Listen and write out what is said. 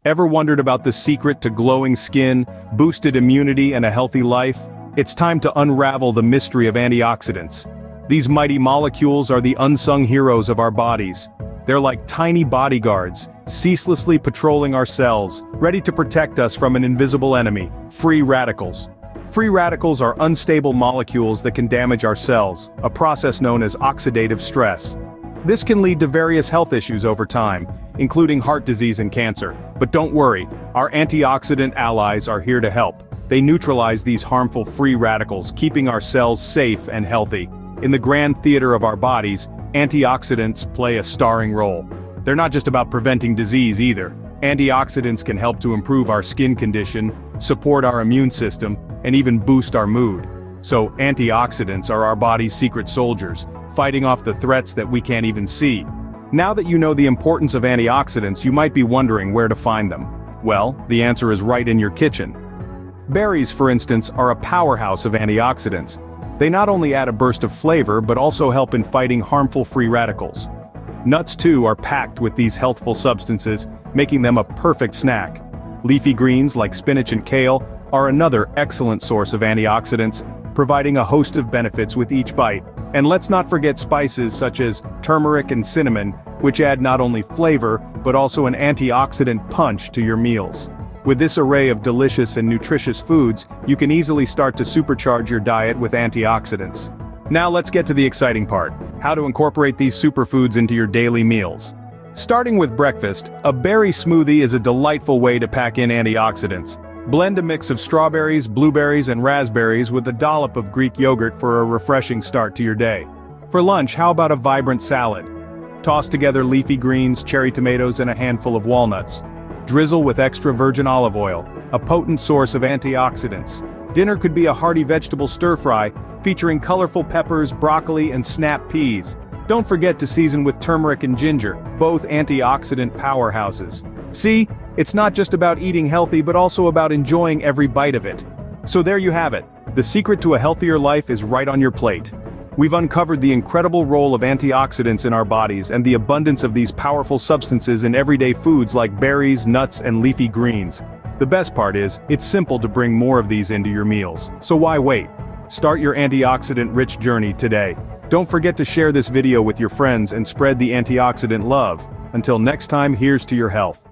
Ever wondered about the secret to glowing skin, boosted immunity, and a healthy life? It's time to unravel the mystery of antioxidants. These mighty molecules are the unsung heroes of our bodies. They're like tiny bodyguards, ceaselessly patrolling our cells, ready to protect us from an invisible enemy, free radicals. Free radicals are unstable molecules that can damage our cells, a process known as oxidative stress. This can lead to various health issues over time, including heart disease and cancer. But don't worry, our antioxidant allies are here to help. They neutralize these harmful free radicals, keeping our cells safe and healthy. In the grand theater of our bodies, antioxidants play a starring role. They're not just about preventing disease either. Antioxidants can help to improve our skin condition, support our immune system, and even boost our mood. So antioxidants are our body's secret soldiers, fighting off the threats that we can't even see. Now that you know the importance of antioxidants, you might be wondering where to find them. Well, the answer is right in your kitchen. Berries, for instance, are a powerhouse of antioxidants. They not only add a burst of flavor but also help in fighting harmful free radicals. Nuts too are packed with these healthful substances, making them a perfect snack. Leafy greens like spinach and kale are another excellent source of antioxidants, providing a host of benefits with each bite. And let's not forget spices such as turmeric and cinnamon, which add not only flavor but also an antioxidant punch to your meals. With this array of delicious and nutritious foods, you can easily start to supercharge your diet with antioxidants. Now let's get to the exciting part: how to incorporate these superfoods into your daily meals. Starting with breakfast, a berry smoothie is a delightful way to pack in antioxidants. Blend a mix of strawberries, blueberries, and raspberries with a dollop of Greek yogurt for a refreshing start to your day. For lunch, how about a vibrant salad? Toss together leafy greens, cherry tomatoes, and a handful of walnuts. Drizzle with extra virgin olive oil, a potent source of antioxidants. Dinner could be a hearty vegetable stir-fry, featuring colorful peppers, broccoli, and snap peas. Don't forget to season with turmeric and ginger, both antioxidant powerhouses. See, it's not just about eating healthy but also about enjoying every bite of it. So there you have it. The secret to a healthier life is right on your plate. We've uncovered the incredible role of antioxidants in our bodies and the abundance of these powerful substances in everyday foods like berries, nuts, and leafy greens. The best part is, it's simple to bring more of these into your meals. So why wait? Start your antioxidant-rich journey today. Don't forget to share this video with your friends and spread the antioxidant love. Until next time, here's to your health.